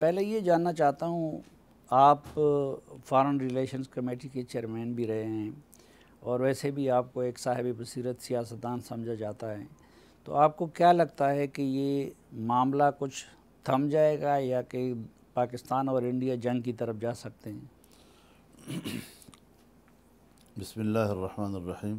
پہلے یہ جاننا چاہتا ہوں، آپ فارن ریلیشنز کمیٹی کے چیئرمین بھی رہے ہیں اور ویسے بھی آپ کو ایک صاحب بصیرت سیاستدان سمجھا جاتا ہے، تو آپ کو کیا لگتا ہے کہ یہ معاملہ کچھ تھم جائے گا یا کہ پاکستان اور انڈیا جنگ کی طرف جا سکتے ہیں؟ بسم اللہ الرحمن الرحیم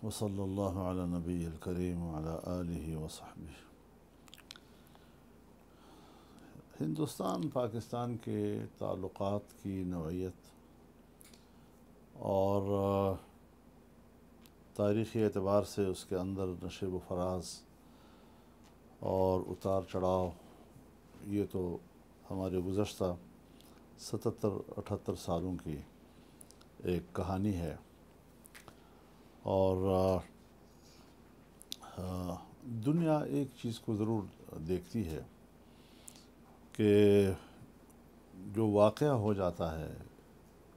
وصلی اللہ علی نبی الکریم وعلی آلہ وصحبہ۔ ہندوستان پاکستان کے تعلقات کی نوعیت اور تاریخی اعتبار سے اس کے اندر نشیب و فراز اور اتار چڑھاؤ، یہ تو ہمارے گزشتہ 77-78 سالوں کی ایک کہانی ہے۔ اور دنیا ایک چیز کو ضرور دیکھتی ہے کہ جو واقعہ ہو جاتا ہے،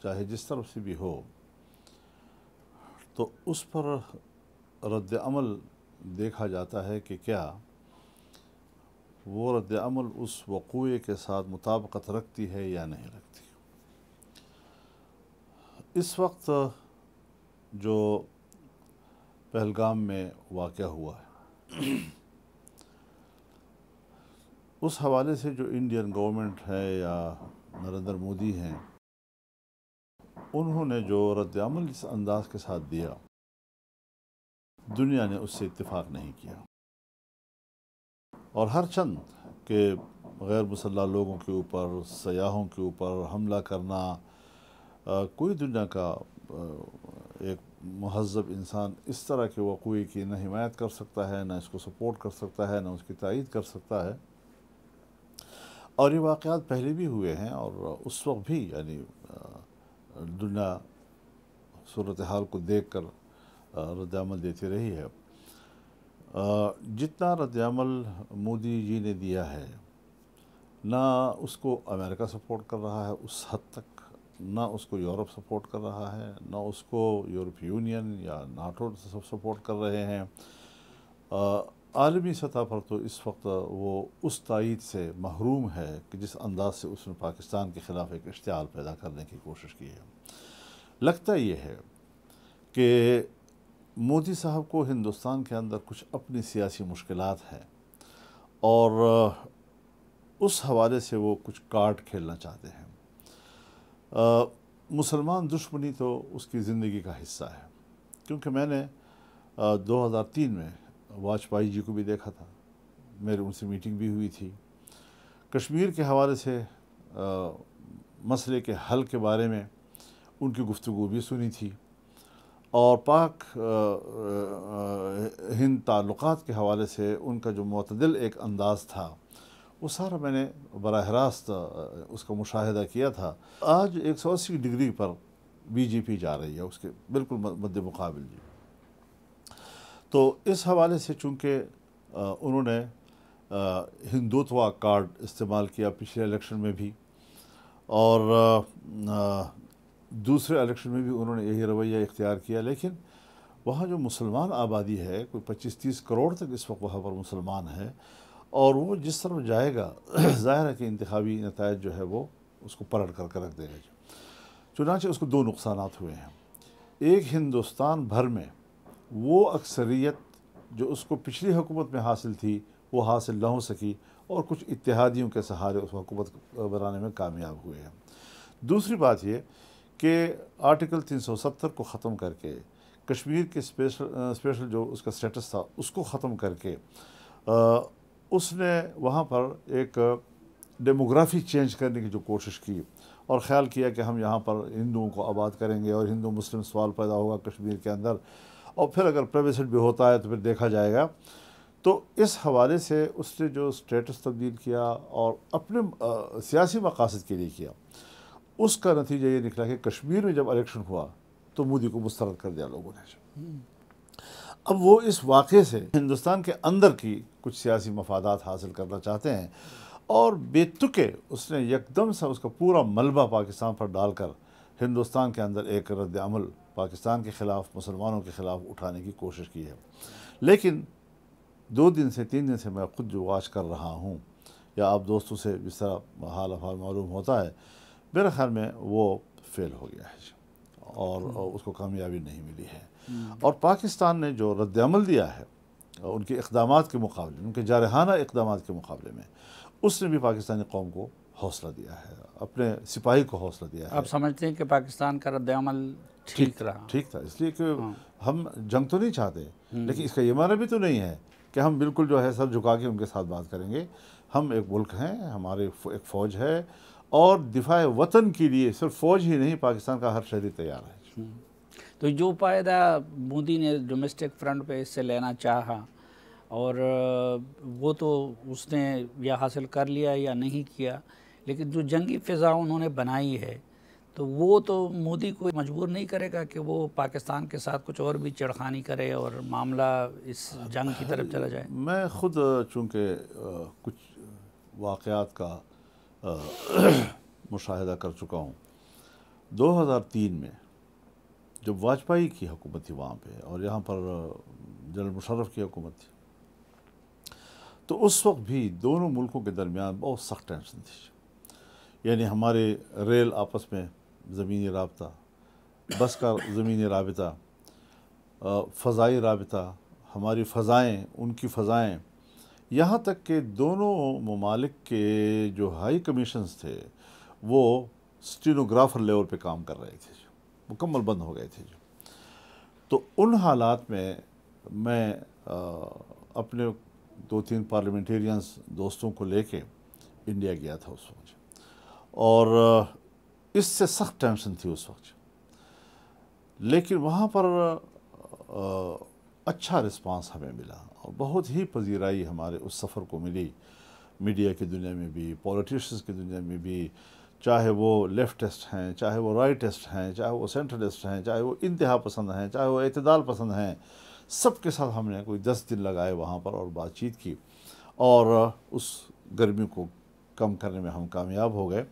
چاہے جس طرف سے بھی ہو، تو اس پر رد عمل دیکھا جاتا ہے کہ کیا وہ رد عمل اس وقوعے کے ساتھ مطابقت رکھتی ہے یا نہیں رکھتی۔ اس وقت جو پہلگام میں واقعہ ہوا ہے، اس حوالے سے جو انڈین گورنمنٹ ہے یا نریندر مودی ہیں، انہوں نے جو رد عمل اس انداز کے ساتھ دیا، دنیا نے اس سے اتفاق نہیں کیا، اور ہر چند کہ غیر مسلح لوگوں کے اوپر، سیاحوں کے اوپر حملہ کرنا، کوئی دنیا کا ایک مہذب انسان اس طرح کے وقوعے کی نہ حمایت کر سکتا ہے، نہ اس کو سپورٹ کر سکتا ہے، نہ اس کی تائید کر سکتا ہے۔ اور یہ واقعات پہلے بھی ہوئے ہیں اور اس وقت بھی یعنی دنیا صورتحال کو دیکھ کر رد عمل دیتی رہی ہے۔ جتنا رد عمل مودی جی نے دیا ہے، نہ اس کو امریکہ سپورٹ کر رہا ہے اس حد تک، نہ اس کو یورپ سپورٹ کر رہا ہے، نہ اس کو یورپی یونین یا ناٹو سپورٹ کر رہے ہیں۔ عالمی سطح پر تو اس وقت وہ اس تائید سے محروم ہے کہ جس انداز سے اس نے پاکستان کے خلاف ایک اشتعال پیدا کرنے کی کوشش کی ہے۔ لگتا یہ ہے کہ مودی صاحب کو ہندوستان کے اندر کچھ اپنی سیاسی مشکلات ہیں اور اس حوالے سے وہ کچھ کارڈ کھیلنا چاہتے ہیں۔ مسلمان دشمنی تو اس کی زندگی کا حصہ ہے، کیونکہ میں نے 2003 میں واجپئی جی کو بھی دیکھا تھا، میری ان سے میٹنگ بھی ہوئی تھی، کشمیر کے حوالے سے مسئلے کے حل کے بارے میں ان کی گفتگو بھی سنی تھی، اور پاک ہند تعلقات کے حوالے سے ان کا جو معتدل ایک انداز تھا، وہ سارا میں نے براہ راست اس کا مشاہدہ کیا تھا۔ آج 180 ڈگری پر بی جے پی جا رہی ہے، اس کے بالکل مد مقابل جی۔ تو اس حوالے سے چونکہ انہوں نے ہندوتوا کارڈ استعمال کیا پچھلے الیکشن میں بھی، اور دوسرے الیکشن میں بھی انہوں نے یہی رویہ اختیار کیا، لیکن وہاں جو مسلمان آبادی ہے، کوئی 25-30 کروڑ تک اس وقت وہاں پر مسلمان ہے، اور وہ جس طرف جائے گا ظاہر ہے کہ انتخابی نتائج جو ہے وہ اس کو پلٹ کر کے رکھ دے گا۔ چنانچہ اس کو دو نقصانات ہوئے ہیں۔ ایک، ہندوستان بھر میں وہ اکثریت جو اس کو پچھلی حکومت میں حاصل تھی وہ حاصل نہ ہو سکی، اور کچھ اتحادیوں کے سہارے اس حکومت بنانے میں کامیاب ہوئے ہیں۔ دوسری بات یہ کہ آرٹیکل 370 کو ختم کر کے، کشمیر کے اسپیشل جو اس کا سٹیٹس تھا اس کو ختم کر کے، اس نے وہاں پر ایک ڈیموگرافی چینج کرنے کی جو کوشش کی، اور خیال کیا کہ ہم یہاں پر ہندوؤں کو آباد کریں گے اور ہندو مسلم سوال پیدا ہوگا کشمیر کے اندر، اور پھر اگر پلیبسسٹ بھی ہوتا ہے تو پھر دیکھا جائے گا۔ تو اس حوالے سے اس نے جو سٹیٹس تبدیل کیا اور اپنے سیاسی مقاصد کے لیے کیا، اس کا نتیجہ یہ نکلا کہ کشمیر میں جب الیکشن ہوا تو مودی کو مسترد کر دیا لوگوں نے۔ اب وہ اس واقعے سے ہندوستان کے اندر کی کچھ سیاسی مفادات حاصل کرنا چاہتے ہیں، اور بے تکے اس نے یکدم سے اس کا پورا ملبہ پاکستان پر ڈال کر ہندوستان کے اندر ایک رد عمل پاکستان کے خلاف، مسلمانوں کے خلاف اٹھانے کی کوشش کی ہے۔ لیکن 2 دن سے 3 دن سے میں خود جو واچ کر رہا ہوں یا آپ دوستوں سے جس طرح حال احوال معلوم ہوتا ہے، میرے خیال میں وہ فیل ہو گیا ہے اور اس کو کامیابی نہیں ملی ہے۔ اور پاکستان نے جو رد عمل دیا ہے ان کے اقدامات کے مقابلے میں، ان کے جارحانہ اقدامات کے مقابلے میں، اس نے بھی پاکستانی قوم کو حوصلہ دیا ہے، اپنے سپاہی کو حوصلہ دیا ہے۔ آپ سمجھتے ہیں کہ پاکستان کا رد عمل ٹھیک رہا؟ ٹھیک تھا، اس لیے کہ ہم جنگ تو نہیں چاہتے، لیکن اس کا یہ معنی بھی تو نہیں ہے کہ ہم بالکل جو ہے سر جھکا کے ان کے ساتھ بات کریں گے۔ ہم ایک ملک ہیں، ہمارے ایک فوج ہے، اور دفاع وطن کے لیے صرف فوج ہی نہیں، پاکستان کا ہر شہری تیار ہے۔ تو جو فائدہ مودی نے ڈومیسٹک فرنٹ پہ اس سے لینا چاہا، اور وہ تو اس نے یا حاصل کر لیا یا نہیں کیا، لیکن جو جنگی فضا انہوں نے بنائی ہے تو وہ تو مودی کو مجبور نہیں کرے گا کہ وہ پاکستان کے ساتھ کچھ اور بھی چھڑخانی کرے اور معاملہ اس جنگ کی طرف چلا جائے؟ میں خود چونکہ کچھ واقعات کا مشاہدہ کر چکا ہوں۔ 2003 میں جب واجپئی کی حکومت تھی وہاں پہ، اور یہاں پر جنرل مشرف کی حکومت تھی، تو اس وقت بھی دونوں ملکوں کے درمیان بہت سخت ٹینشن تھی۔ یعنی ہمارے ریل آپس میں زمینی رابطہ، بس کا زمینی رابطہ، فضائی رابطہ، ہماری فضائیں، ان کی فضائیں، یہاں تک کہ دونوں ممالک کے جو ہائی کمیشنز تھے وہ اسٹینوگرافر لیول پہ کام کر رہے تھے، مکمل بند ہو گئے تھے۔ تو ان حالات میں میں اپنے 2-3 پارلیمنٹیرینز دوستوں کو لے کے انڈیا گیا تھا اس وقت، اور اس سے سخت ٹینشن تھی اس وقت، لیکن وہاں پر اچھا رسپانس ہمیں ملا اور بہت ہی پذیرائی ہمارے اس سفر کو ملی، میڈیا کی دنیا میں بھی، پولیٹیشنز کی دنیا میں بھی، چاہے وہ لیفٹسٹ ہیں، چاہے وہ رائٹسٹ ہیں، چاہے وہ سینٹرلسٹ ہیں، چاہے وہ انتہا پسند ہیں، چاہے وہ اعتدال پسند ہیں، سب کے ساتھ ہم نے کوئی 10 دن لگائے وہاں پر اور بات چیت کی، اور اس گرمی کو کم کرنے میں ہم کامیاب ہو گئے۔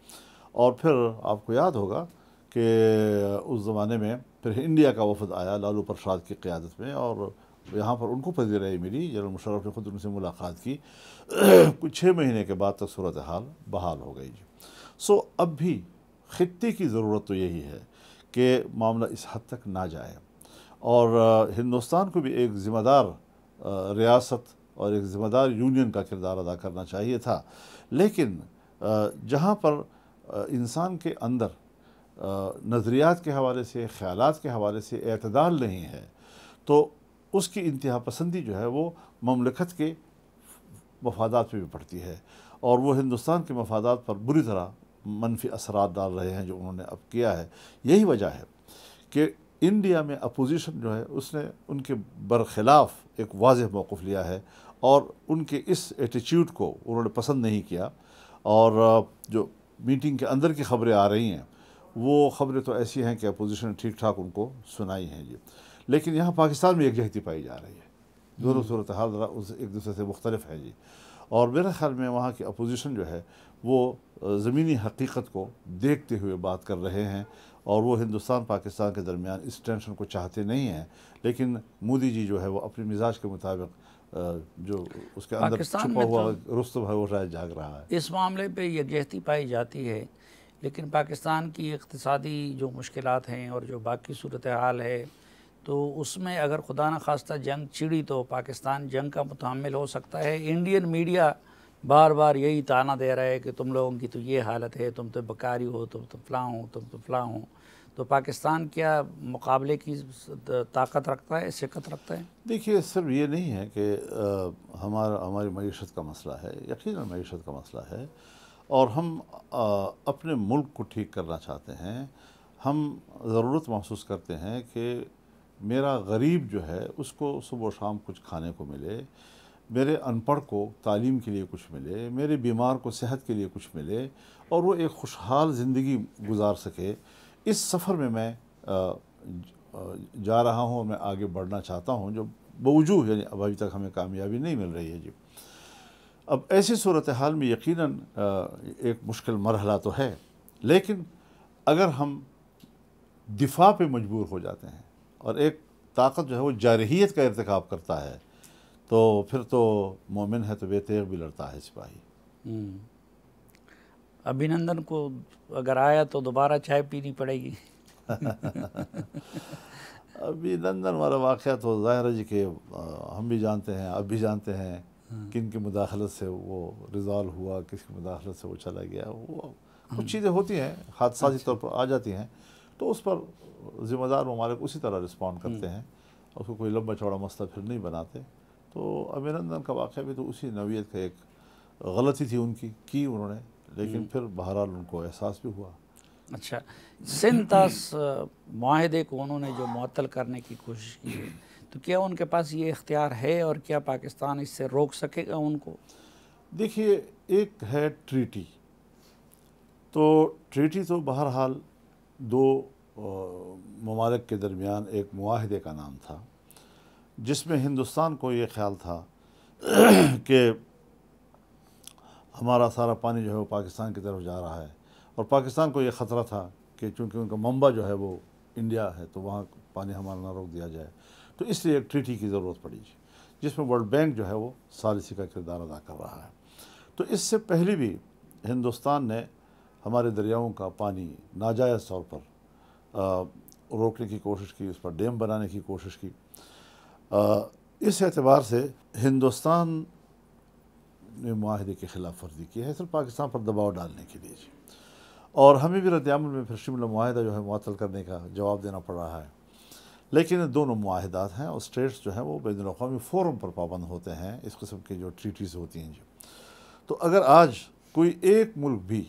اور پھر آپ کو یاد ہوگا کہ اس زمانے میں پھر انڈیا کا وفد آیا لالو پرساد کی قیادت میں، اور یہاں پر ان کو پذیرائی ملی، جنرل مشرف نے خود ان سے ملاقات کی۔ کچھ 6 مہینے کے بعد تک صورتحال بحال ہو گئی۔ سو اب بھی خطے کی ضرورت تو یہی ہے کہ معاملہ اس حد تک نہ جائے، اور ہندوستان کو بھی ایک ذمہ دار ریاست اور ایک ذمہ دار یونین کا کردار ادا کرنا چاہیے تھا، لیکن جہاں پر انسان کے اندر نظریات کے حوالے سے، خیالات کے حوالے سے اعتدال نہیں ہے، تو اس کی انتہا پسندی جو ہے وہ مملکت کے مفادات پہ بھی پڑتی ہے، اور وہ ہندوستان کے مفادات پر بری طرح منفی اثرات ڈال رہے ہیں جو انہوں نے اب کیا ہے۔ یہی وجہ ہے کہ انڈیا میں اپوزیشن جو ہے اس نے ان کے برخلاف ایک واضح موقف لیا ہے، اور ان کے اس ایٹیچیوڈ کو انہوں نے پسند نہیں کیا، اور جو میٹنگ کے اندر کی خبریں آ رہی ہیں وہ خبریں تو ایسی ہیں کہ اپوزیشن ٹھیک ٹھاک ان کو سنائی ہیں لیکن یہاں پاکستان میں یکجہتی پائی جا رہی ہے، دونوں صورتحال ایک دوسرے سے مختلف ہے اور میرے خیال میں وہاں کی اپوزیشن جو ہے وہ زمینی حقیقت کو دیکھتے ہوئے بات کر رہے ہیں، اور وہ ہندوستان پاکستان کے درمیان اس ٹینشن کو چاہتے نہیں ہیں، لیکن مودی جی جو ہے وہ اپنے مزاج کے مطابق جو اس کے اندر چھپا ہوا رستم ہے وہ شاید جاگ رہا ہے۔ اس معاملے پہ یکجہتی پائی جاتی ہے، لیکن پاکستان کی اقتصادی جو مشکلات ہیں اور جو باقی صورتحال ہے، تو اس میں اگر خدا نخواستہ جنگ چھڑی تو پاکستان جنگ کا متحمل ہو سکتا ہے۔ انڈین میڈیا بار بار یہی طعنہ دے رہا ہے کہ تم لوگوں کی تو یہ حالت ہے، تم تو بکاری ہو، تم تو فلاں ہو، تم تو فلاں ہو۔ تو پاکستان کیا مقابلے کی طاقت رکھتا ہے، ثقت رکھتا ہے؟ دیکھیے صرف یہ نہیں ہے کہ ہماری معیشت کا مسئلہ ہے، یقیناً معیشت کا مسئلہ ہے، اور ہم اپنے ملک کو ٹھیک کرنا چاہتے ہیں۔ ہم ضرورت محسوس کرتے ہیں کہ میرا غریب جو ہے اس کو صبح و شام کچھ کھانے کو ملے، میرے ان پڑھ کو تعلیم کے لیے کچھ ملے، میرے بیمار کو صحت کے لیے کچھ ملے، اور وہ ایک خوشحال زندگی گزار سکے۔ اس سفر میں جا رہا ہوں اور میں آگے بڑھنا چاہتا ہوں، جو بوجوہ یعنی ابھی تک ہمیں کامیابی نہیں مل رہی ہے اب ایسی صورتحال میں یقیناً ایک مشکل مرحلہ تو ہے، لیکن اگر ہم دفاع پہ مجبور ہو جاتے ہیں اور ایک طاقت جو ہے وہ جارحیت کا ارتکاب کرتا ہے، تو پھر تو مومن ہے تو بے تیغ بھی لڑتا ہے سپاہی۔ ابھینندن کو اگر آیا تو دوبارہ چائے پینی پڑے گی. ابھینندن والا واقعہ تو ظاہر ہے جی کہ ہم بھی جانتے ہیں، آپ بھی جانتے ہیں کن کی مداخلت سے وہ ریزالو ہوا، کس کی مداخلت سے وہ چلا گیا. وہ کچھ چیزیں ہوتی ہیں حادثاتی طور پر آ جاتی ہیں، تو اس پر ذمہ دار ممالک اسی طرح رسپونڈ کرتے ہیں، اس کو کوئی لمبا چوڑا مسئلہ پھر نہیں بناتے. تو ابھینندن کا واقعہ بھی تو اسی نوعیت کا ایک غلطی تھی ان کی انہوں نے، لیکن پھر بہرحال ان کو احساس بھی ہوا. اچھا، سنتاس معاہدے کو انہوں نے جو معطل کرنے کی کوشش کی ہے، تو کیا ان کے پاس یہ اختیار ہے اور کیا پاکستان اس سے روک سکے گا ان کو؟ دیکھیے، ایک ہے ٹریٹی. تو ٹریٹی تو بہرحال دو ممالک کے درمیان ایک معاہدے کا نام تھا، جس میں ہندوستان کو یہ خیال تھا کہ ہمارا سارا پانی جو ہے وہ پاکستان کی طرف جا رہا ہے، اور پاکستان کو یہ خطرہ تھا کہ چونکہ ان کا منبع جو ہے وہ انڈیا ہے تو وہاں پانی ہمارا نہ روک دیا جائے. تو اس لیے ایک ٹریٹی کی ضرورت پڑی، جس میں ورلڈ بینک جو ہے وہ ثالثی کا کردار ادا کر رہا ہے. تو اس سے پہلے بھی ہندوستان نے ہمارے دریاؤں کا پانی ناجائز طور پر روکنے کی کوشش کی، اس پر ڈیم بنانے کی کوشش کی. اس اعتبار سے ہندوستان نے معاہدے کی خلاف ورزی کی ہے، صرف پاکستان پر دباؤ ڈالنے کے لیے. اور ہمیں بھی رد عمل میں پھر شملہ معاہدہ جو ہے معطل کرنے کا جواب دینا پڑ رہا ہے. لیکن دونوں معاہدات ہیں اور اسٹیٹس جو ہیں وہ بین الاقوامی فورم پر پابند ہوتے ہیں اس قسم کی جو ٹریٹیز ہوتی ہیں. تو اگر آج کوئی ایک ملک بھی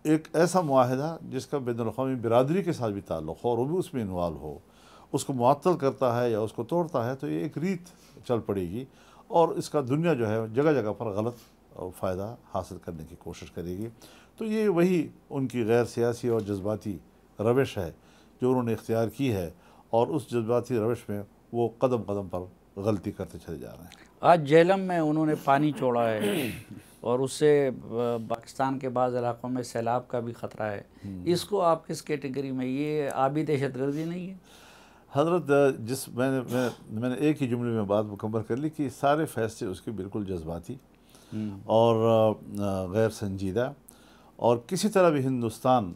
ایک ایسا معاہدہ جس کا بین الاقوامی برادری کے ساتھ بھی تعلق ہو اور وہ بھی اس میں انوالو ہو، اس کو معطل کرتا ہے یا اس کو توڑتا ہے، تو یہ ایک ریت چل پڑے گی اور اس کا دنیا جو ہے جگہ جگہ پر غلط فائدہ حاصل کرنے کی کوشش کرے گی. تو یہ وہی ان کی غیر سیاسی اور جذباتی روش ہے جو انہوں نے اختیار کی ہے، اور اس جذباتی روش میں وہ قدم قدم پر غلطی کرتے چلے جا رہے ہیں. آج جہلم میں انہوں نے پانی چھوڑا ہے اور اس سے پاکستان کے بعض علاقوں میں سیلاب کا بھی خطرہ ہے. اس کو آپ کس کیٹیگری میں، یہ آبی دہشت گردی نہیں ہے؟ حضرت، میں نے ایک ہی جملے میں بات مکمل کر لی کہ سارے فیصلے اس کے بالکل جذباتی اور غیر سنجیدہ، اور کسی طرح بھی ہندوستان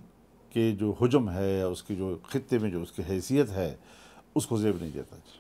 کے جو حجم ہے یا اس کی جو خطے میں جو اس کی حیثیت ہے اس کو زیب نہیں دیتا.